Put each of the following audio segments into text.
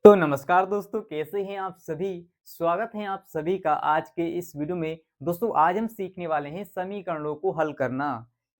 तो नमस्कार दोस्तों, कैसे हैं आप सभी। स्वागत है आप सभी का आज के इस वीडियो में। दोस्तों आज हम सीखने वाले हैं समीकरणों को हल करना,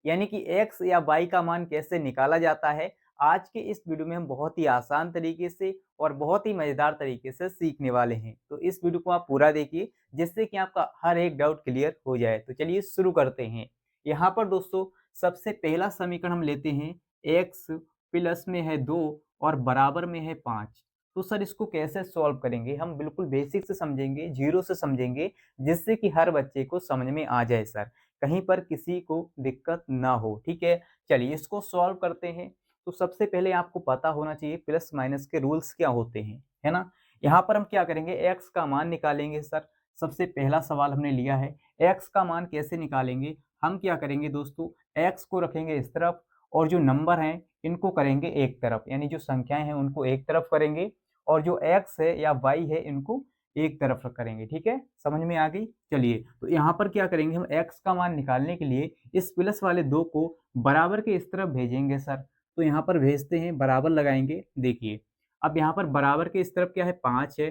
यानी कि x या y का मान कैसे निकाला जाता है। आज के इस वीडियो में हम बहुत ही आसान तरीके से और बहुत ही मजेदार तरीके से सीखने वाले हैं। तो इस वीडियो को आप पूरा देखिए जिससे कि आपका हर एक डाउट क्लियर हो जाए। तो चलिए शुरू करते हैं। यहाँ पर दोस्तों सबसे पहला समीकरण हम लेते हैं। x प्लस में है 2 और बराबर में है 5। तो सर इसको कैसे सॉल्व करेंगे, हम बिल्कुल बेसिक से समझेंगे, जीरो से समझेंगे, जिससे कि हर बच्चे को समझ में आ जाए सर, कहीं पर किसी को दिक्कत ना हो। ठीक है, चलिए इसको सॉल्व करते हैं। तो सबसे पहले आपको पता होना चाहिए प्लस माइनस के रूल्स क्या होते हैं, है ना। यहाँ पर हम क्या करेंगे, एक्स का मान निकालेंगे सर। सबसे पहला सवाल हमने लिया है, एक्स का मान कैसे निकालेंगे। हम क्या करेंगे दोस्तों, एक्स को रखेंगे इस तरफ और जो नंबर हैं इनको करेंगे एक तरफ, यानी जो संख्याएं हैं उनको एक तरफ करेंगे और जो x है या y है इनको एक तरफ करेंगे। ठीक है, समझ में आ गई। चलिए तो यहाँ पर क्या करेंगे, हम x का मान निकालने के लिए इस प्लस वाले 2 को बराबर के इस तरफ भेजेंगे सर। तो यहाँ पर भेजते हैं, बराबर लगाएंगे। देखिए अब यहाँ पर बराबर के इस तरफ क्या है, 5 है,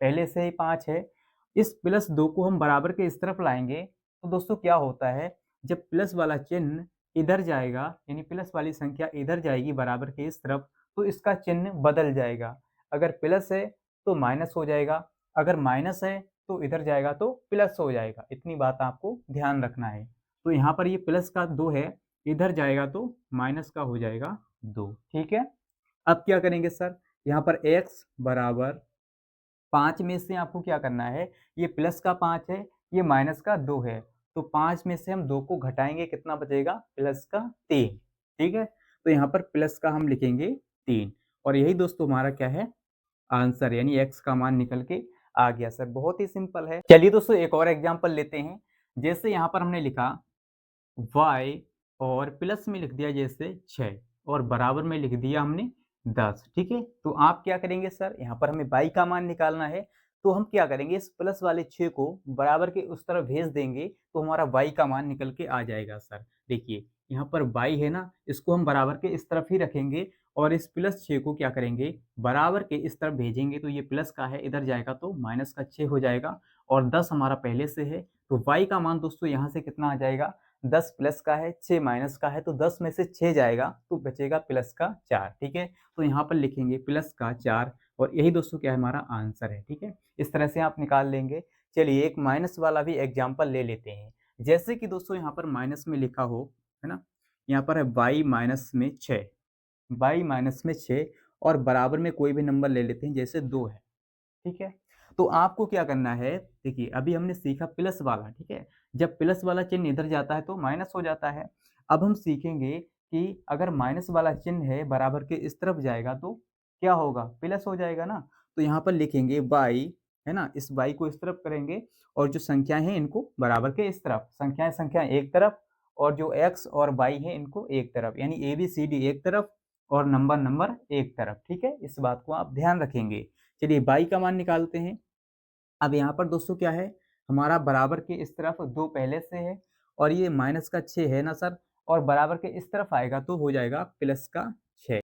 पहले से ही 5 है। इस प्लस 2 को हम बराबर के इस तरफ लाएंगे तो दोस्तों क्या होता है, जब प्लस वाला चिन्ह इधर जाएगा, यानी प्लस वाली संख्या इधर जाएगी बराबर के इस तरफ, तो इसका चिन्ह बदल जाएगा। अगर प्लस है तो माइनस हो जाएगा, अगर माइनस है तो इधर जाएगा तो प्लस हो जाएगा। इतनी बात आपको ध्यान रखना है। तो यहाँ पर ये प्लस का 2 है, इधर जाएगा तो माइनस का हो जाएगा 2। ठीक है, अब क्या करेंगे सर, यहाँ पर x बराबर 5 में से आपको क्या करना है, ये प्लस का 5 है, ये माइनस का 2 है, तो 5 में से हम 2 को घटाएंगे, कितना बचेगा, प्लस का 3। ठीक है, तो यहाँ पर प्लस का हम लिखेंगे 3 और यही दोस्तों हमारा क्या है, आंसर, यानी x का मान निकल के आ गया सर। बहुत ही सिंपल है। चलिए दोस्तों एक और एग्जांपल लेते हैं। जैसे यहाँ पर हमने लिखा y और प्लस में लिख दिया जैसे 6 और बराबर में लिख दिया हमने 10। ठीक है, तो आप क्या करेंगे सर, यहाँ पर हमें y का मान निकालना है, तो हम क्या करेंगे, इस प्लस वाले 6 को बराबर के उस तरफ भेज देंगे तो हमारा y का मान निकल के आ जाएगा सर। देखिए यहाँ पर y है ना, इसको हम बराबर के इस तरफ ही रखेंगे और इस प्लस 6 को क्या करेंगे, बराबर के इस तरफ भेजेंगे, तो ये प्लस का है, इधर जाएगा तो माइनस का 6 हो जाएगा और 10 हमारा पहले से है। तो y का मान दोस्तों यहाँ से कितना आ जाएगा, 10 प्लस का है, 6 माइनस का है, तो 10 में से 6 जाएगा तो बचेगा प्लस का 4। ठीक है, तो यहाँ पर लिखेंगे प्लस का 4 और यही दोस्तों क्या है, हमारा आंसर है। ठीक है, इस तरह से आप निकाल लेंगे। चलिए एक माइनस वाला भी एग्जाम्पल ले लेते हैं। जैसे कि दोस्तों यहाँ पर माइनस में लिखा हो, है ना, यहाँ पर है y माइनस में 6, y माइनस में 6 और बराबर में कोई भी नंबर ले लेते हैं, जैसे 2 है। ठीक है, तो आपको क्या करना है, देखिए अभी हमने सीखा प्लस वाला। ठीक है, जब प्लस वाला चिन्ह इधर जाता है तो माइनस हो जाता है। अब हम सीखेंगे कि अगर माइनस वाला चिन्ह है बराबर के इस तरफ जाएगा तो क्या होगा, प्लस हो जाएगा ना। तो यहाँ पर लिखेंगे y, है ना, इस y को इस तरफ करेंगे और जो संख्याएं हैं इनको बराबर के इस तरफ, संख्याएं एक तरफ और जो x और y है इनको एक तरफ, यानी ए बी सी डी एक तरफ और नंबर नंबर एक तरफ। ठीक है, इस बात को आप ध्यान रखेंगे। चलिए y का मान निकालते हैं। अब यहाँ पर दोस्तों क्या है, हमारा बराबर के इस तरफ 2 पहले से है और ये माइनस का 6 है ना सर, और बराबर के इस तरफ आएगा तो हो जाएगा प्लस का 6।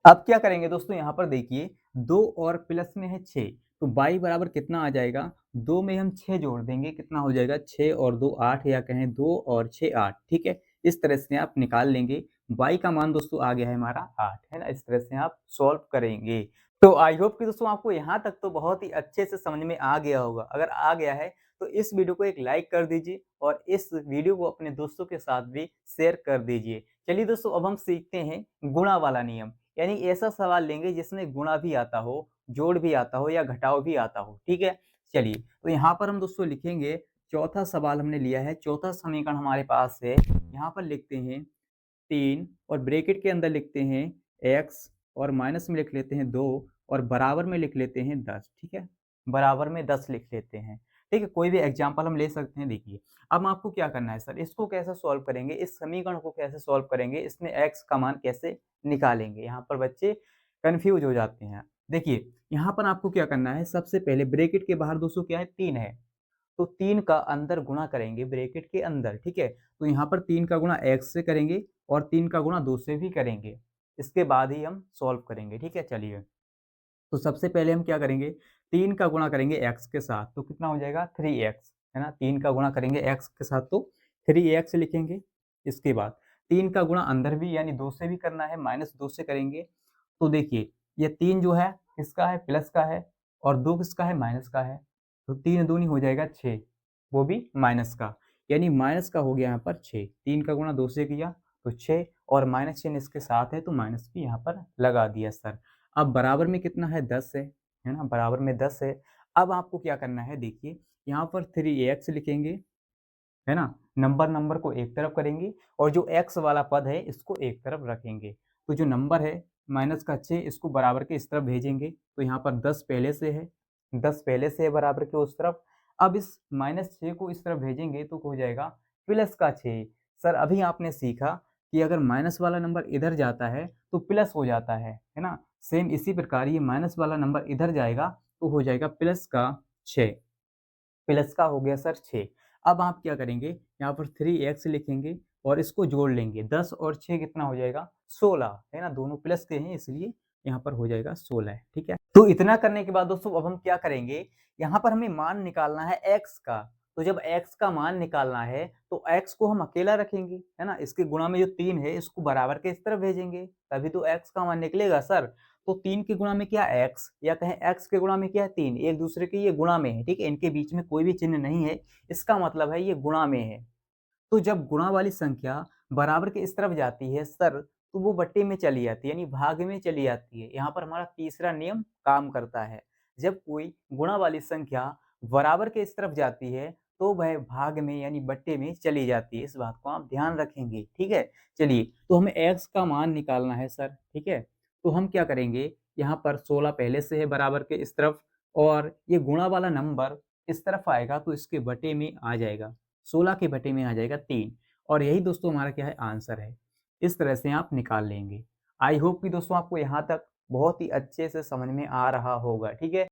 अब क्या करेंगे दोस्तों, यहाँ पर देखिए 2 और प्लस में है 6, तो y बराबर कितना आ जाएगा, 2 में हम 6 जोड़ देंगे, कितना हो जाएगा, 6 और 2 8, या कहें 2 और 6 8। ठीक है, इस तरह से आप निकाल लेंगे। y का मान दोस्तों आ गया है हमारा 8, है ना। इस तरह से आप सॉल्व करेंगे। तो आई होप कि दोस्तों आपको यहाँ तक तो बहुत ही अच्छे से समझ में आ गया होगा। अगर आ गया है तो इस वीडियो को एक लाइक कर दीजिए और इस वीडियो को अपने दोस्तों के साथ भी शेयर कर दीजिए। चलिए दोस्तों अब हम सीखते हैं गुणा वाला नियम, यानी ऐसा सवाल लेंगे जिसमें गुणा भी आता हो, जोड़ भी आता हो या घटाव भी आता हो। ठीक है, चलिए तो यहाँ पर हम दोस्तों लिखेंगे, चौथा सवाल हमने लिया है, चौथा समीकरण हमारे पास है। यहाँ पर लिखते हैं 3 और ब्रैकेट के अंदर लिखते हैं x और माइनस में लिख लेते हैं 2 और बराबर में लिख लेते हैं 10। ठीक है, बराबर में 10 लिख लेते हैं। ठीक है, कोई भी एग्जांपल हम ले सकते हैं। देखिए अब आपको क्या करना है सर, इसको कैसे सॉल्व करेंगे, इस समीकरण को कैसे सॉल्व करेंगे, इसमें x का मान कैसे निकालेंगे, यहाँ पर बच्चे कंफ्यूज हो जाते हैं। देखिए यहाँ पर आपको क्या करना है, सबसे पहले ब्रैकेट के बाहर दोस्तों क्या है, 3 है, तो 3 का अंदर गुणा करेंगे ब्रैकेट के अंदर। ठीक है, तो यहाँ पर 3 का गुणा x से करेंगे और 3 का गुणा 2 से भी करेंगे, इसके बाद ही हम सॉल्व करेंगे। ठीक है, चलिए तो सबसे पहले हम क्या करेंगे, 3 का गुणा करेंगे x के साथ, तो कितना हो जाएगा 3x, है ना। 3 का गुणा करेंगे x के साथ तो 3x लिखेंगे। इसके बाद 3 का गुणा अंदर भी यानी 2 से भी करना है, -2 से करेंगे। तो देखिए ये 3 जो है किसका है, प्लस का है, और 2 किसका है, माइनस का है। तो 3 दूनी हो जाएगा 6, वो भी माइनस का, यानी माइनस का हो गया यहाँ पर 6। 3 का गुणा 2 से किया तो 6, और माइनस चिन्ह इसके साथ है तो माइनस भी यहाँ पर लगा दिया सर। अब बराबर में कितना है, 10 है ना, बराबर में 10 है। अब आपको क्या करना है, देखिए यहाँ पर 3x लिखेंगे, है ना। नंबर को एक तरफ करेंगे और जो x वाला पद है इसको एक तरफ रखेंगे। तो जो नंबर है माइनस का 6, इसको बराबर के इस तरफ भेजेंगे, तो यहाँ पर 10 पहले से है, 10 पहले से है बराबर के उस तरफ। अब इस -6 को इस तरफ भेजेंगे तो हो जाएगा प्लस का 6। सर अभी आपने सीखा कि अगर माइनस वाला नंबर इधर जाता है तो प्लस हो जाता है ना। सेम इसी प्रकार ये माइनस वाला नंबर इधर जाएगा तो हो जाएगा प्लस का 6। प्लस का हो गया सर 6। अब आप क्या करेंगे, यहाँ पर 3x लिखेंगे और इसको जोड़ लेंगे। 10 और 6 कितना हो जाएगा, 16, है ना। दोनों प्लस के हैं इसलिए यहाँ पर हो जाएगा 16, ठीक है। तो इतना करने के बाद दोस्तों अब हम क्या करेंगे, यहाँ पर हमें मान निकालना है x का। तो जब x का मान निकालना है तो x को हम अकेला रखेंगे, है ना। इसके गुणा में जो 3 है इसको बराबर के इस तरफ भेजेंगे, तभी तो x का मान निकलेगा सर। तो 3 के गुणा में क्या x, या कहें x के गुणा में क्या है 3, एक दूसरे के ये गुणा में है, ठीक है। इनके बीच में कोई भी चिन्ह नहीं है, इसका मतलब है ये गुणा में है। तो जब गुणा वाली संख्या बराबर के इस तरफ जाती है सर, तो वो बट्टे में चली जाती है, यानी भाग में चली जाती है। यहाँ पर हमारा तीसरा नियम काम करता है। जब कोई गुणा वाली संख्या बराबर के इस तरफ जाती है तो वह भाग में यानी बट्टे में चली जाती है। इस बात को आप ध्यान रखेंगे, ठीक है। चलिए, तो हमें x का मान निकालना है सर, ठीक है। तो हम क्या करेंगे, यहाँ पर 16 पहले से है बराबर के इस तरफ, और ये गुणा वाला नंबर इस तरफ आएगा तो इसके बटे में आ जाएगा, 16 के बटे में आ जाएगा 3, और यही दोस्तों हमारा क्या है, आंसर है। इस तरह से आप निकाल लेंगे। आई होप कि दोस्तों आपको यहाँ तक बहुत ही अच्छे से समझ में आ रहा होगा, ठीक है।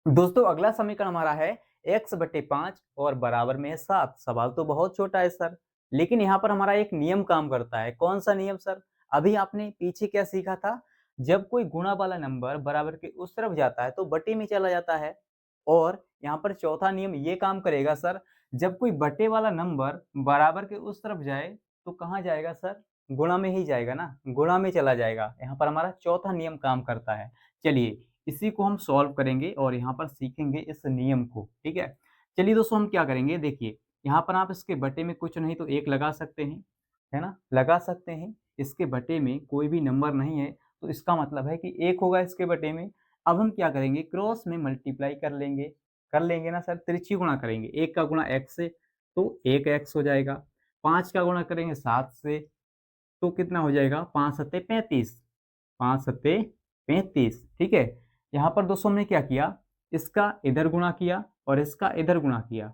दोस्तों अगला समीकरण हमारा है x/5 और बराबर में है 7। सवाल तो बहुत छोटा है सर, लेकिन यहाँ पर हमारा एक नियम काम करता है। कौन सा नियम सर, अभी आपने पीछे क्या सीखा था, जब कोई गुणा वाला नंबर बराबर के उस तरफ जाता है तो बटे में चला जाता है। और यहाँ पर चौथा नियम ये काम करेगा सर, जब कोई बटे वाला नंबर बराबर के उस तरफ जाए तो कहाँ जाएगा सर, गुणा में ही जाएगा ना, गुणा में चला जाएगा। यहाँ पर हमारा चौथा नियम काम करता है। चलिए इसी को हम सॉल्व करेंगे और यहाँ पर सीखेंगे इस नियम को, ठीक है। चलिए दोस्तों हम क्या करेंगे, देखिए यहाँ पर आप इसके बटे में कुछ नहीं तो 1 लगा सकते हैं, है ना, लगा सकते हैं। इसके बटे में कोई भी नंबर नहीं है तो इसका मतलब है कि 1 होगा इसके बटे में। अब हम क्या करेंगे, क्रॉस में मल्टीप्लाई कर लेंगे ना सर, तिरछी गुणा करेंगे। 1 का गुणा x से तो 1x हो जाएगा, 5 का गुणा करेंगे 7 से तो कितना हो जाएगा, 5 सत्ते 35, 5 सत्ते 35, ठीक है। यहाँ पर दोस्तों हमने क्या किया, इसका इधर गुणा किया और इसका इधर गुणा किया,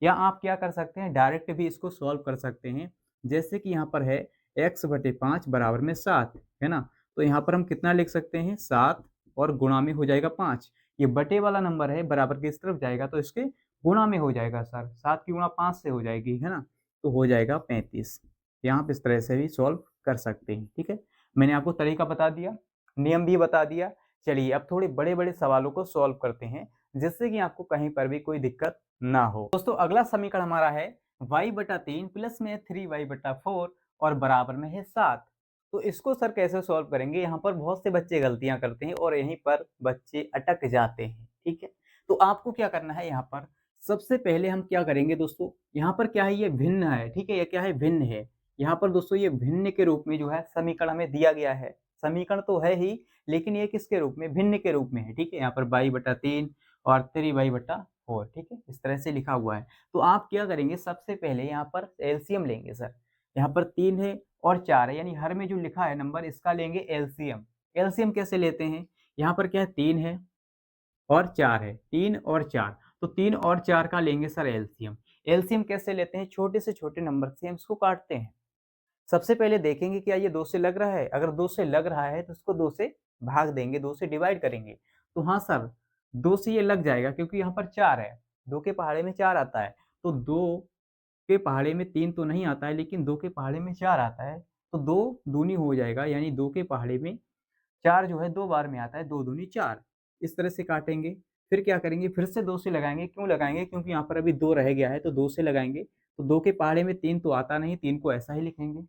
या आप क्या कर सकते हैं, डायरेक्ट भी इसको सॉल्व कर सकते हैं। जैसे कि यहाँ पर है x/5 बराबर में 7, है ना। तो यहाँ पर हम कितना लिख सकते हैं, 7 और गुणा में हो जाएगा 5। ये बटे वाला नंबर है, बराबर की इस तरफ जाएगा तो इसके गुणा में हो जाएगा सर, 7 की गुणा 5 से हो जाएगी, है ना। तो हो जाएगा 35। यहाँ पे इस तरह से भी सॉल्व कर सकते हैं, ठीक है। मैंने आपको तरीका बता दिया, नियम भी बता दिया। चलिए अब थोड़े बड़े-बड़े सवालों को सॉल्व करते हैं, जिससे कि आपको कहीं पर भी कोई दिक्कत ना हो। दोस्तों अगला समीकरण हमारा है y/3 प्लस में 3y/4 और बराबर में है 7। तो इसको सर कैसे सॉल्व करेंगे, यहाँ पर बहुत से बच्चे गलतियां करते हैं और यहीं पर बच्चे अटक जाते हैं, ठीक है। तो आपको क्या करना है, यहाँ पर सबसे पहले हम क्या करेंगे दोस्तों, यहाँ पर क्या है, ये भिन्न है, ठीक है। ये क्या है, भिन्न है। यहाँ पर दोस्तों ये भिन्न के रूप में जो है समीकरण हमें दिया गया है। समीकरण तो है ही, लेकिन ये किसके रूप में, भिन्न के रूप में है, ठीक है। यहाँ पर y/3 और 3y/4, ठीक है, इस तरह से लिखा हुआ है। तो आप क्या करेंगे, सबसे पहले यहाँ पर एलसीएम लेंगे सर। यहाँ पर 3 है और 4 है, यानी हर में जो लिखा है नंबर इसका लेंगे एलसीएम। एलसीएम कैसे लेते हैं, यहाँ पर क्या है, 3 है और 4 है, 3 और 4, तो 3 और 4 का लेंगे सर एलसीएम। एलसीएम कैसे लेते हैं, छोटे से छोटे नंबर से हम इसको काटते हैं। सबसे पहले देखेंगे क्या ये 2 से लग रहा है, अगर 2 से लग रहा है तो इसको 2 से भाग देंगे, 2 से डिवाइड करेंगे। तो हाँ सर, 2 से ये लग जाएगा क्योंकि यहाँ पर 4 है, 2 के पहाड़े में 4 आता है। तो 2 के पहाड़े में 3 तो नहीं आता है, लेकिन 2 के पहाड़े में 4 आता है, तो 2 दूनी हो जाएगा, यानी 2 के पहाड़े में 4 जो है 2 बार में आता है, 2 दूनी 4। इस तरह से काटेंगे। फिर क्या करेंगे, फिर से 2 से लगाएंगे। क्यों लगाएंगे, क्योंकि यहाँ पर अभी 2 रह गया है, तो 2 से लगाएंगे। तो 2 के पहाड़े में 3 तो आता नहीं, 3 को ऐसा ही लिखेंगे।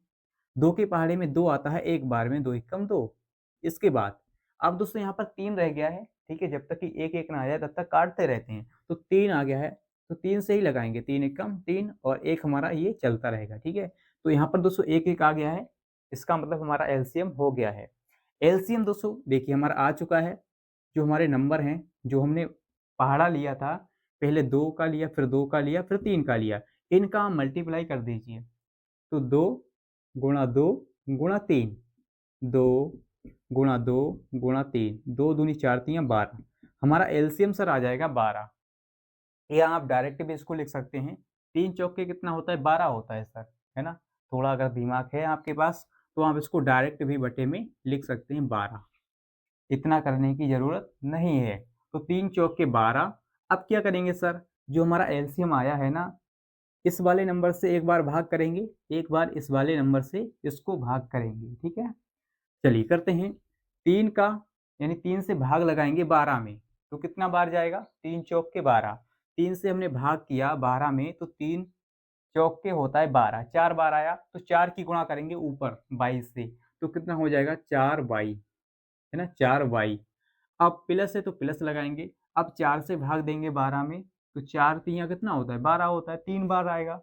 2 के पहाड़े में 2 आता है, एक बार में 2 एकम 2। इसके बाद अब दोस्तों यहाँ पर 3 रह गया है, ठीक है, जब तक कि 1 ना आ जाए तब तक काटते रहते हैं। तो 3 आ गया है, तो 3 से ही लगाएंगे, 3 एकम 3 और 1 हमारा ये चलता रहेगा, ठीक है। तो यहाँ पर दोस्तों 1 आ गया है, इसका मतलब हमारा एलसीएम हो गया है। एलसीएम दोस्तों देखिए हमारा आ चुका है। जो हमारे नंबर हैं, जो हमने पहाड़ा लिया था, पहले 2 का लिया, फिर 2 का लिया, फिर 3 का लिया, इनका हम मल्टीप्लाई कर दीजिए। तो 2 गुणा 2 गुणा 3, 2 गुणा 2 गुणा 3, 2 दूनी 4 तियाँ 12। हमारा एलसीएम सर आ जाएगा 12। या आप डायरेक्ट भी इसको लिख सकते हैं, 3 चौके कितना होता है, 12 होता है सर, है ना। थोड़ा अगर दिमाग है आपके पास तो आप इसको डायरेक्ट भी बटे में लिख सकते हैं 12। इतना करने की ज़रूरत नहीं है। तो 3 चौके 12। अब क्या करेंगे सर, जो हमारा एलसीएम आया है ना, इस वाले नंबर से एक बार भाग करेंगे, एक बार इस वाले नंबर से इसको भाग करेंगे, ठीक है। चलिए करते हैं। 3 का यानी 3 से भाग लगाएंगे 12 में, तो कितना बार जाएगा, 3 चौक के 12। 3 से हमने भाग किया 12 में, तो 3 चौक के होता है 12, 4 बार आया, तो 4 की गुणा करेंगे ऊपर 22 से, तो कितना हो जाएगा 4y, है ना, 4y। अब प्लस है तो प्लस लगाएंगे। अब 4 से भाग देंगे 12 में, तो 4 तियाँ कितना होता है, 12 होता है, 3 बार आएगा,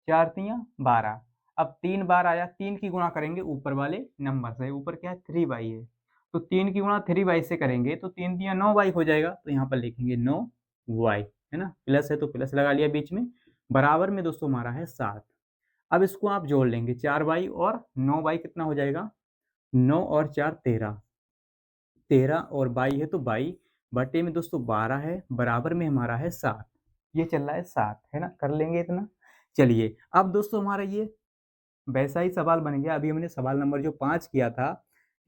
4 तियाँ 12। अब 3 बार आया, 3 की गुणा करेंगे ऊपर वाले नंबर से, ऊपर क्या है 3y है, तो 3 की गुणा 3y से करेंगे तो 3 तियाँ 9y हो जाएगा, तो यहाँ पर लिखेंगे 9y, है ना, प्लस है तो प्लस लगा लिया बीच में, बराबर में दोस्तों हमारा है 7। अब इसको आप जोड़ लेंगे, 4y और 9y कितना हो जाएगा, 9 और 4 13, 13 और 22 है तो 22 बटे में दोस्तों 12 है, बराबर में हमारा है 7। ये चल रहा है 7, है ना, कर लेंगे इतना। चलिए अब दोस्तों हमारा ये वैसा ही सवाल बन गया। अभी हमने सवाल नंबर जो 5 किया था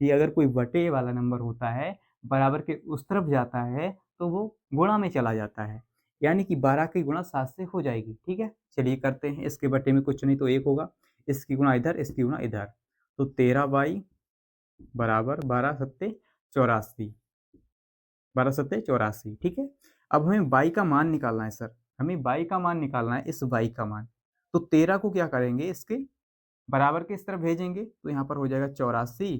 कि अगर कोई बटे वाला नंबर होता है, बराबर के उस तरफ जाता है, तो वो गुणा में चला जाता है, यानी कि 12 की गुणा 7 से हो जाएगी, ठीक है। चलिए करते हैं। इसके बटे में कुछ नहीं तो 1 होगा, इसकी गुणा इधर, इसकी गुणा इधर, तो 13y बराबर 12 सत्ते 84, 12 सत्ते 84, ठीक है। अब हमें y का मान निकालना है सर, हमें y का मान निकालना है, इस y का मान। तो 13 को क्या करेंगे, इसके बराबर के इस तरफ भेजेंगे, तो यहाँ पर हो जाएगा 84।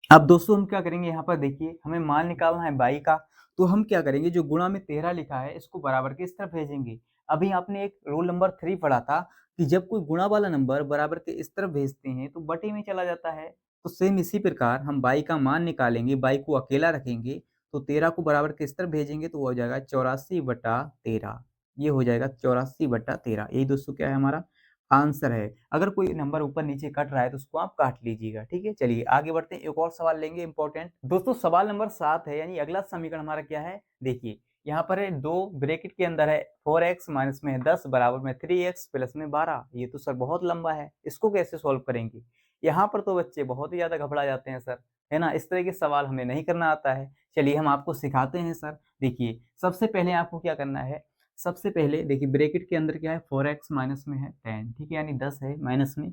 अब दोस्तों हम क्या करेंगे, यहाँ पर देखिए हमें मान निकालना है y का, तो हम क्या करेंगे, जो गुणा में 13 लिखा है इसको बराबर के इस तरफ भेजेंगे। अभी आपने एक रूल नंबर 3 पढ़ा था कि जब कोई गुणा वाला नंबर बराबर के इस तरफ भेजते हैं तो बटे में चला जाता है। तो सेम इसी प्रकार हम y का मान निकालेंगे, y को अकेला रखेंगे, तो 13 को बराबर के इस तरफ भेजेंगे तो हो जाएगा 84/13। ये हो जाएगा 84/13। यही दोस्तों क्या है, हमारा आंसर है। अगर कोई नंबर ऊपर नीचे कट रहा है तो उसको आप काट लीजिएगा, ठीक है। चलिए आगे बढ़ते हैं, एक और सवाल लेंगे इंपॉर्टेंट। दोस्तों सवाल नंबर 7 है, यानी अगला समीकरण हमारा क्या है, देखिए यहाँ पर है 2 ब्रैकेट के अंदर है 4x माइनस में है 10 बराबर में 3x प्लस में 12। ये तो सर बहुत लंबा है, इसको कैसे सॉल्व करेंगे। यहाँ पर तो बच्चे बहुत ही ज्यादा घबरा जाते हैं सर, है ना, इस तरह के सवाल हमें नहीं करना आता है। चलिए हम आपको सिखाते हैं सर। देखिए सबसे पहले आपको क्या करना है, सबसे पहले देखिए ब्रैकेट के अंदर क्या है 4x माइनस में है 10, ठीक है, यानी 10 है माइनस में।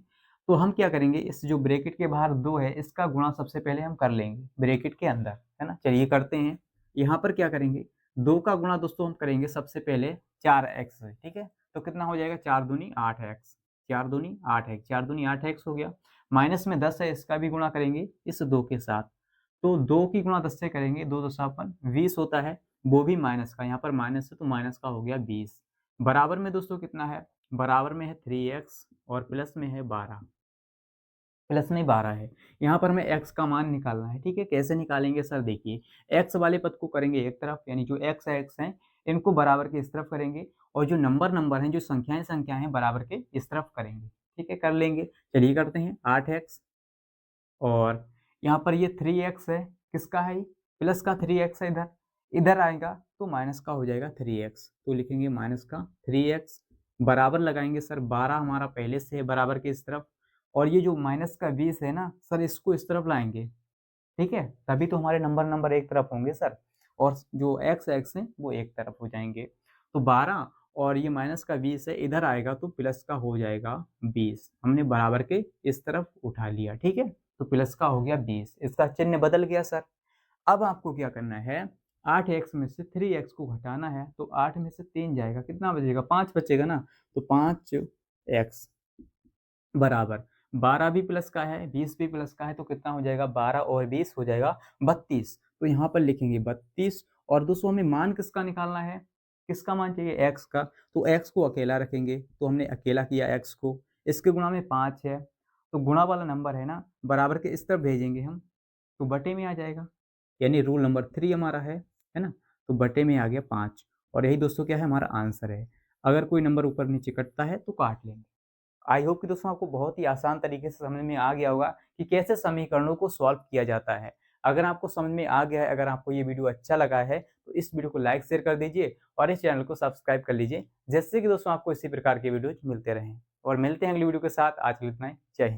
तो हम क्या करेंगे, इस जो ब्रैकेट के बाहर 2 है इसका गुणा सबसे पहले हम कर लेंगे ब्रैकेट के अंदर, है ना। चलिए करते हैं। यहाँ पर क्या करेंगे, 2 का गुणा दोस्तों हम करेंगे सबसे पहले 4x से, ठीक है। तो कितना हो जाएगा, 4 दूनी 8x, 4 दूनी 8x, 4 दूनी 8x हो गया। माइनस में 10 है, इसका भी गुणा करेंगे इस 2 के साथ, तो 2 की गुणा 10 से करेंगे, 2 दशापन 20 होता है, वो भी माइनस का, यहाँ पर माइनस है तो माइनस का हो गया 20। बराबर में दोस्तों कितना है, बराबर में है 3x और प्लस में है 12, प्लस में 12 है। यहाँ पर हमें x का मान निकालना है, ठीक है। कैसे निकालेंगे सर, देखिए x वाले पद को करेंगे एक तरफ, यानी जो x हैं इनको बराबर के इस तरफ करेंगे, और जो नंबर हैं, जो संख्याएं हैं बराबर के इस तरफ करेंगे, ठीक है, कर लेंगे। चलिए करते हैं। 8x और यहाँ पर ये 3x है, किसका है, प्लस का 3x है, इधर इधर आएगा तो माइनस का हो जाएगा 3x, तो लिखेंगे माइनस का 3x, बराबर लगाएंगे सर 12 हमारा पहले से है बराबर के इस तरफ, और ये जो माइनस का 20 है ना सर, इसको इस तरफ लाएंगे, ठीक है, तभी तो हमारे नंबर एक तरफ होंगे सर, और जो x है वो एक तरफ हो जाएंगे। तो 12 और ये माइनस का 20 है, इधर आएगा तो प्लस का हो जाएगा 20, हमने बराबर के इस तरफ उठा लिया, ठीक है, तो प्लस का हो गया 20, इसका चिन्ह बदल गया सर। अब आपको क्या करना है, 8x में से 3x को घटाना है तो 8 में से 3 जाएगा, कितना बचेगा, 5 बचेगा ना। तो 5x बराबर 12 भी प्लस का है, 20 भी प्लस का है, तो कितना हो जाएगा, 12 और 20 हो जाएगा 32। तो यहाँ पर लिखेंगे 32। और दोस्तों हमें मान किसका निकालना है, किसका मान चाहिए, x का। तो x को अकेला रखेंगे, तो हमने अकेला किया x को, इसके गुणा में 5 है, तो गुणा वाला नंबर है ना, बराबर के इस तरफ भेजेंगे हम, तो बटे में आ जाएगा, यानी रूल नंबर 3 हमारा है ना। तो बटे में आ गया 5, और यही दोस्तों क्या है, हमारा आंसर है। अगर कोई नंबर ऊपर नीचे कटता है तो काट लेंगे। आई होप कि दोस्तों आपको बहुत ही आसान तरीके से समझ में आ गया होगा कि कैसे समीकरणों को सॉल्व किया जाता है। अगर आपको समझ में आ गया है, अगर आपको ये वीडियो अच्छा लगा है, तो इस वीडियो को लाइक शेयर कर दीजिए और इस चैनल को सब्सक्राइब कर लीजिए, जिससे कि दोस्तों आपको इसी प्रकार के वीडियोज मिलते रहें। और मिलते हैं अगली वीडियो के साथ। आज के लिए इतना ही। जय हिंद।